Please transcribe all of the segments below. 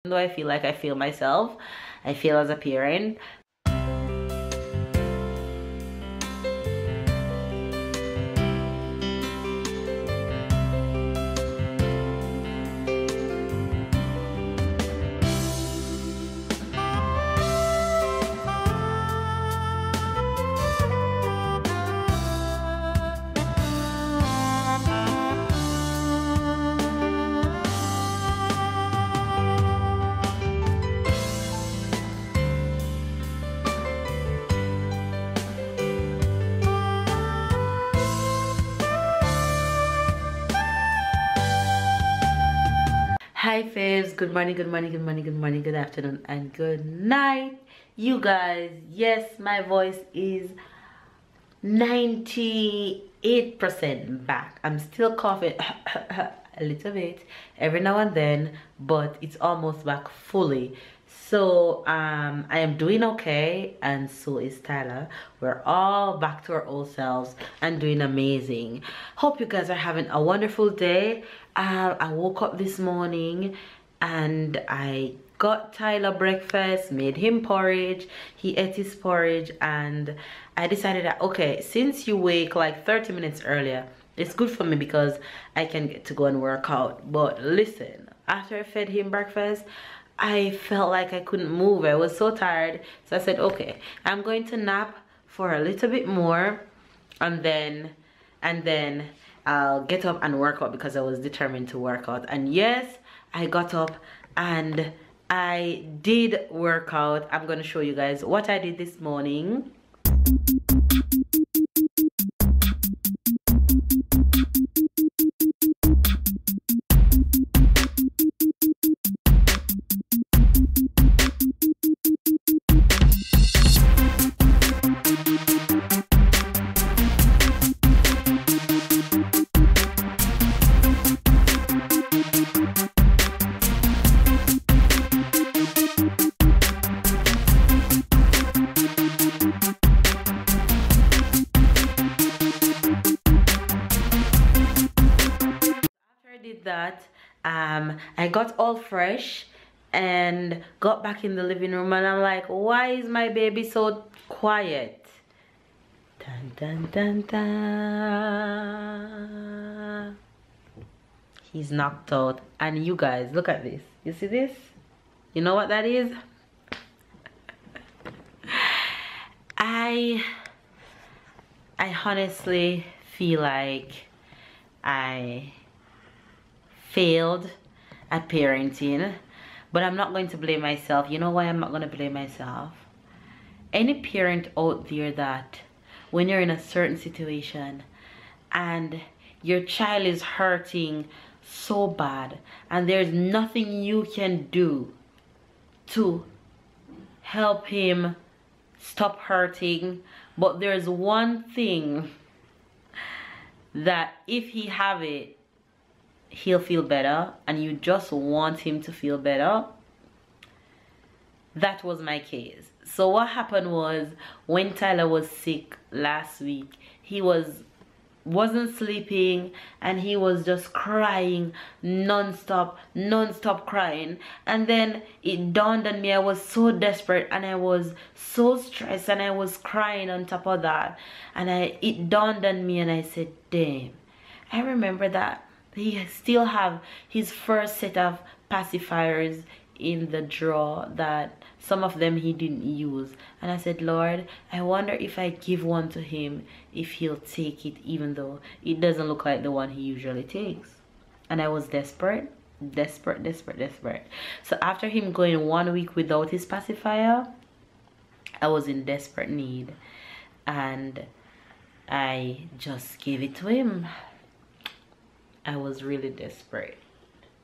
though I feel like I fail myself, I fail as a parent. Hi faves, good morning, good morning, good morning, good morning, good afternoon, and good night, you guys. Yes, my voice is 98% back. I'm still coughing a little bit every now and then, but it's almost back fully. So I am doing okay, and so is Tyler. We're all back to our old selves and doing amazing. Hope you guys are having a wonderful day. I woke up this morning and I got Tyler breakfast, made him porridge. He ate his porridge, and I decided that, okay, since you wake like 30 minutes earlier, it's good for me because I can get to go and work out. But listen, after I fed him breakfast, I felt like I couldn't move. I was so tired. So I said, okay, I'm going to nap for a little bit more, and then I'll get up and work out, because I was determined to work out. And yes, I got up and I did work out. I'm going to show you guys what I did this morning. That I got all fresh and got back in the living room, and I'm like, why is my baby so quiet? Dun, dun, dun, dun. He's knocked out. And you guys, look at this. You see this? You know what that is? I honestly feel like I failed at parenting, but I'm not going to blame myself. You know why I'm not going to blame myself? Any parent out there that when you're in a certain situation and your child is hurting so bad and there's nothing you can do to help him stop hurting, but there's one thing that if he have it, he'll feel better, and you just want him to feel better. That was my case. So what happened was, when Tyler was sick last week, he wasn't sleeping, and he was just crying non-stop crying. And then it dawned on me, I was so desperate and I was so stressed and I was crying on top of that, and it dawned on me and I said, damn, I remember that he still have his first set of pacifiers in the drawer, that some of them he didn't use. And I said, Lord, I wonder if I give one to him, if he'll take it, even though it doesn't look like the one he usually takes. And I was desperate. So after him going 1 week without his pacifier, I was in desperate need, and I just gave it to him. I was really desperate,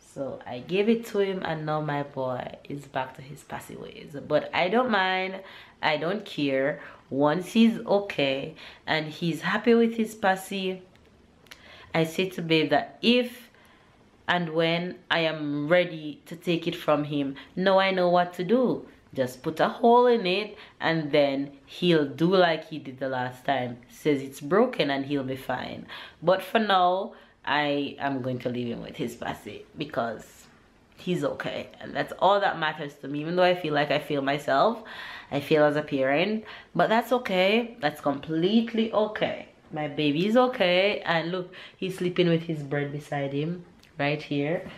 so I gave it to him, and now my boy is back to his passy ways. But I don't mind, I don't care. Once he's okay and he's happy with his passy, I say to babe that if and when I am ready to take it from him, now I know what to do. Just put a hole in it, and then he'll do like he did the last time, says it's broken, and he'll be fine. But for now, I am going to leave him with his passy, because he's okay, and that's all that matters to me. Even though I feel like I fail myself, I fail as a parent, but that's okay. That's completely okay. My baby is okay, and look, he's sleeping with his bread beside him right here.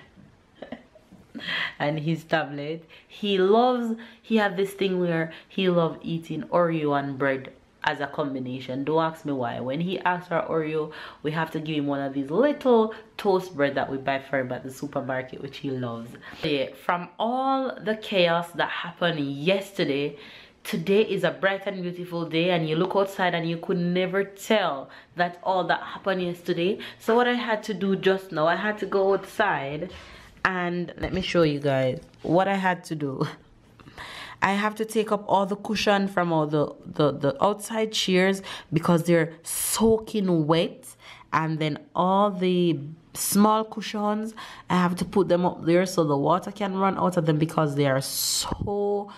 And his tablet. He had this thing where he loved eating Oreo and bread as a combination. Don't ask me why. When he asks for Oreo, we have to give him one of these little toast bread that we buy for him at the supermarket, which he loves. Yeah, from all the chaos that happened yesterday, today is a bright and beautiful day, and you look outside and you could never tell that all that happened yesterday. So what I had to do just now, I had to go outside, and let me show you guys what I had to do. I have to take up all the cushion from all the outside chairs because they're soaking wet, and then all the small cushions, I have to put them up there so the water can run out of them because they are so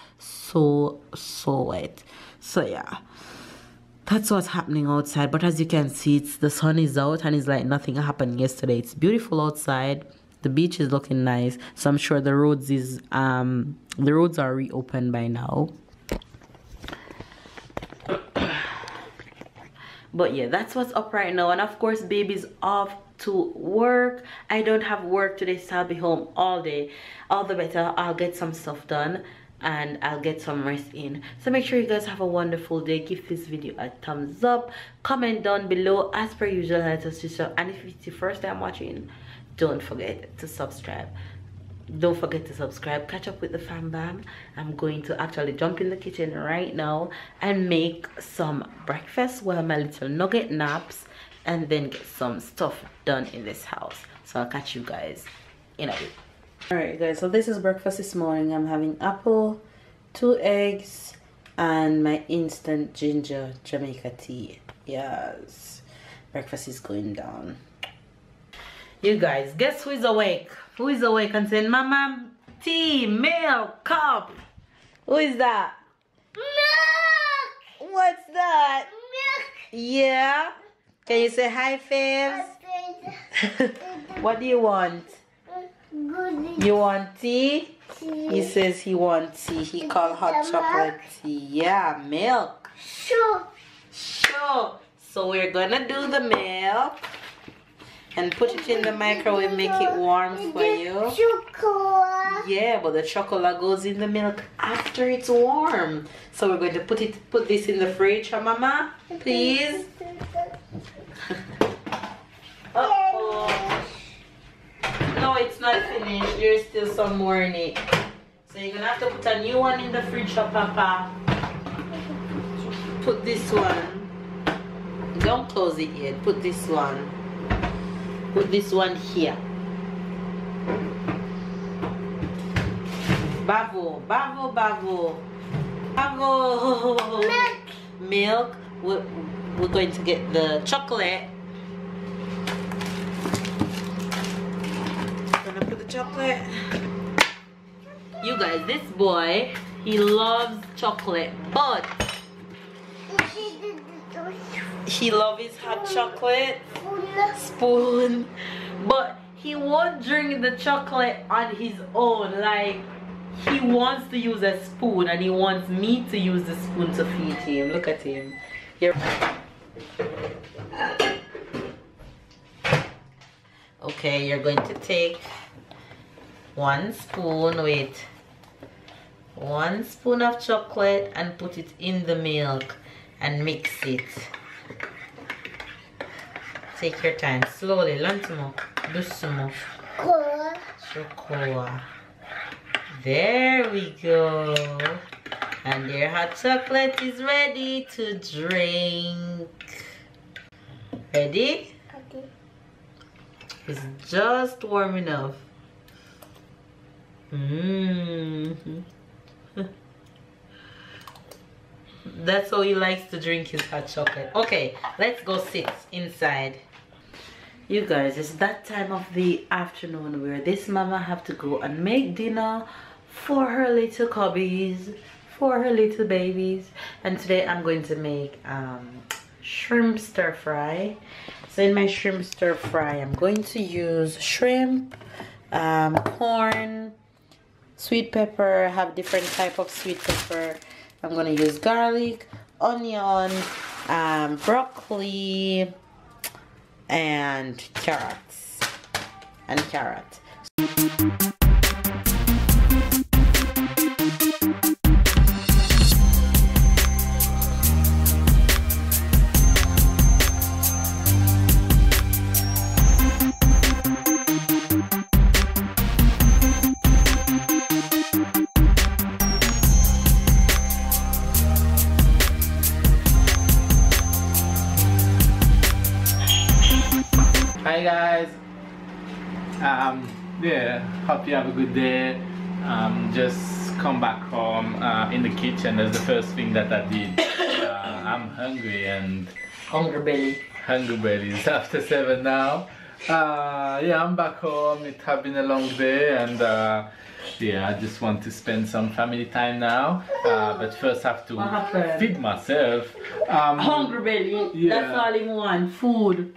wet. So yeah, that's what's happening outside. But as you can see, the sun is out and it's like nothing happened yesterday. It's beautiful outside. The beach is looking nice, so I'm sure the roads are reopened by now. But yeah, that's what's up right now. And of course, baby's off to work. I don't have work today, so I'll be home all day. All the better. I'll get some stuff done and I'll get some rest in. So make sure you guys have a wonderful day. Give this video a thumbs up, comment down below as per usual, and if it's your first time watching, don't forget to subscribe. Don't forget to subscribe. Catch up with the fam bam. I'm going to actually jump in the kitchen right now and make some breakfast while my little nugget naps, and then get some stuff done in this house. So I'll catch you guys in a bit. Alright guys, so this is breakfast this morning. I'm having apple, 2 eggs, and my instant ginger Jamaica tea. Yes, breakfast is going down. You guys, guess who is awake? Who is awake and saying, Mama, tea, milk, cup? Who is that? Milk! What's that? Milk! Yeah? Can you say hi, Faves? What do you want? You want tea? He says he wants tea. He called hot chocolate tea. Yeah, milk. Sure. Sure. So we're gonna do the milk and put it in the microwave, make it warm for you. Chocolate. Yeah, but the chocolate goes in the milk after it's warm. So we're going to put this in the fridge, huh, Mama? Please. Uh-oh. No, it's not finished. There's still some more in it. So you're gonna have to put a new one in the fridge, huh, Papa? Put this one. Don't close it yet. Put this one. Put this one here. Bavo, bavo, bavo, bavo. Milk. Milk. We're going to get the chocolate. Gonna put the chocolate. You guys, this boy, he loves chocolate, but he loves his hot chocolate spoon, but he won't drink the chocolate on his own. Like, he wants to use a spoon, and he wants me to use the spoon to feed him. Look at him. Okay, you're going to take 1 spoon with 1 spoon of chocolate and put it in the milk and mix it. Take your time, slowly, lentimo, doucement. Chocolat. There we go. And your hot chocolate is ready to drink. Ready? Okay. It's just warm enough. That's how he likes to drink his hot chocolate. Okay, let's go sit inside. You guys, it's that time of the afternoon where this mama have to go and make dinner for her little cubbies, for her little babies. And today I'm going to make shrimp stir fry. So in my shrimp stir fry, I'm going to use shrimp corn, sweet pepper. I have different type of sweet pepper. I'm gonna use garlic, onion, broccoli, and carrots. And carrot. Hi guys, yeah, hope you have a good day. Just come back home in the kitchen. That's the first thing that I did. I'm hungry and Hungry belly. hungry belly. It's after 7 now. Yeah, I'm back home. It has been a long day and yeah, I just want to spend some family time now. But first I have to feed myself. Hungry belly. Yeah. That's all he want. Food.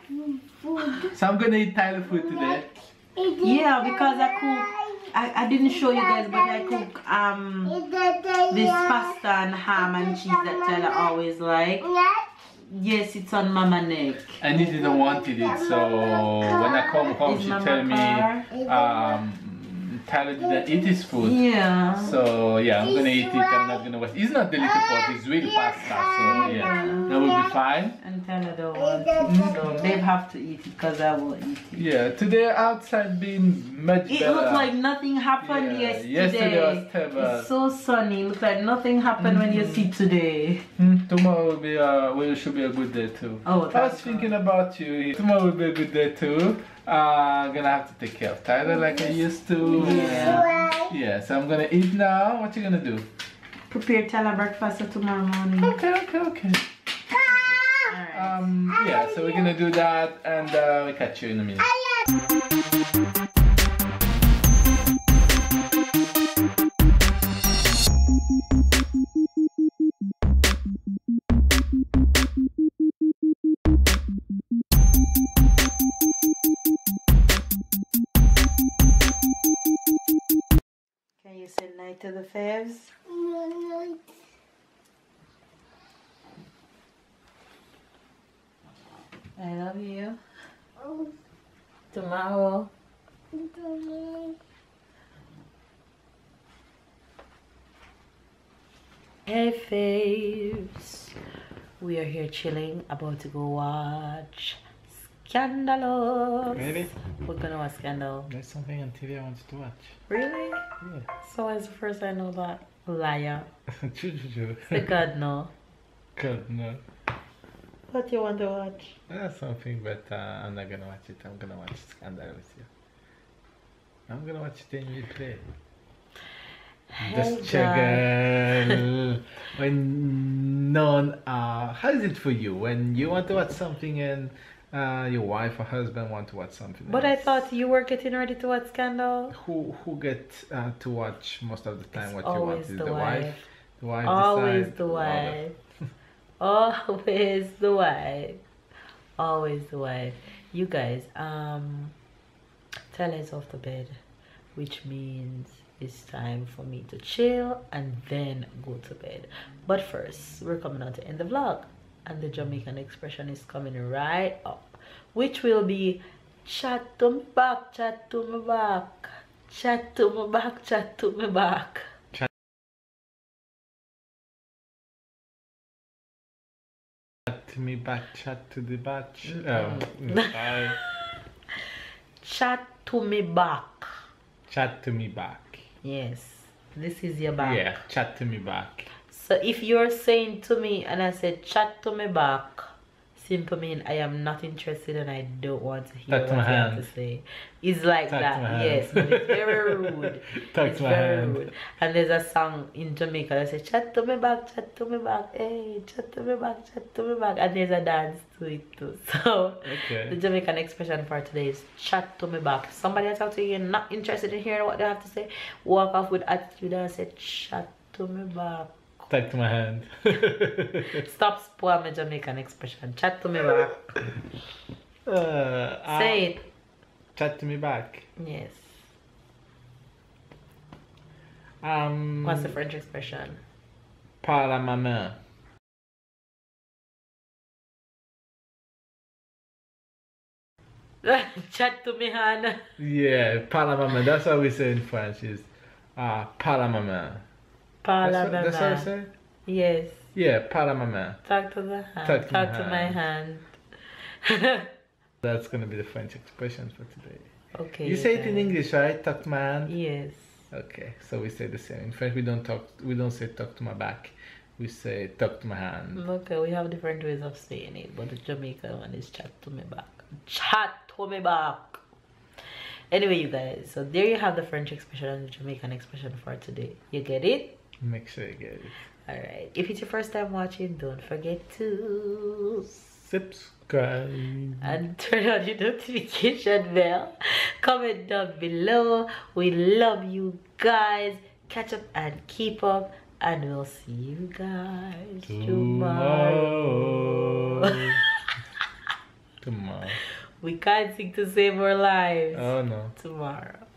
So I'm gonna eat Thai food today. Yeah, because I cook. I didn't show you guys, but I cook this pasta and ham and cheese that Tyler always like. Yes, it's on Mama neck. And he didn't want it, so when I come home, she tell me Tyler didn't eat his food. Yeah. So yeah, I'm gonna eat it. I'm not gonna waste. It's not the little pot. It's real pasta. So yeah, that will be fine. And Tyler don't want it, so they have to eat it because I won't eat it. Yeah, today outside been much better. It looked like nothing happened Yeah, yesterday. yesterday was terrible. It's so sunny. It looked like nothing happened when you see today. Tomorrow will be should be a good day too. Oh, I was that's thinking about you. Tomorrow will be a good day too. Gonna have to take care of Tyler like I used to. Yeah. Yeah, so I'm gonna eat now. What you gonna do? Prepare Tyler breakfast for tomorrow morning. Okay. Alright. Yeah, so we're gonna do that and we'll catch you in a minute. Can you say night to the faves? I love you. Tomorrow. Hey faves. We are here chilling, about to go watch Scandalous. Really? We're gonna watch Scandal. There's something on TV I wanted to watch. Really? Yeah. So it's the first I know that. Liar. True. The God no. God, no. What you want to watch? That's something, but I'm not gonna watch it. I'm gonna watch Scandal with you. I'm gonna watch it in replay. Just girl. When none how is it for you when you want to watch something and your wife or husband want to watch something But I else? thought you were getting ready to watch Scandal. Who get to watch most of the time? It's what you want always is the the wife. wife. The wife Always decides the all wife. Always the wife. Always the wife. You guys, Tyler is off the bed, which means it's time for me to chill and then go to bed. But first, we're coming on to end the vlog, and the Jamaican expression is coming right up, which will be chat to me back, chat to me back, chat to me back, chat to me back. Chat to me back, chat to the batch. Chat to me back. Chat to me back. Yes, this is your back. Yeah, chat to me back. So if you're saying to me and I said chat to me back, simple mean I am not interested and I don't want to hear Touch what my you have hand. to say. It's like Touch that, my hand. yes, but it's very rude. Touch It's my very hand. rude. And there's a song in Jamaica that says chat to me back, hey, chat to me back, and there's a dance to it too. So Okay. the Jamaican expression for today is chat to me back. If somebody talk to you, you're not interested in hearing what they have to say, walk off with attitude and say chat to me back. Touch my hand. Stop spoiling my Jamaican expression. Chat to me back. Say it. Chat to me back. Yes. What's the French expression? Parle à ma main. Chat to me, Han. Yeah, parle à ma main. That's how we say in French. Is parle à ma main. Parle à That's how we say. Yes. Yeah, parle à ma main. Talk to the hand. Talk to my my hand. That's gonna be the French expression for today. Okay. You say it in English, right? Talk to my hand. Yes. Okay, so we say the same. In French, we don't say talk to my back. We say talk to my hand. Okay, we have different ways of saying it, but the Jamaican one is chat to me back. Chat to me back. Anyway, you guys, so there you have the French expression and the Jamaican expression for today. You get it? Make sure you get it. Alright, if it's your first time watching, don't forget to subscribe and turn on your notification bell. Comment down below. We love you guys. Catch up and keep up, and we'll see you guys tomorrow. Tomorrow. We can't sing to save our lives. Oh no. Tomorrow.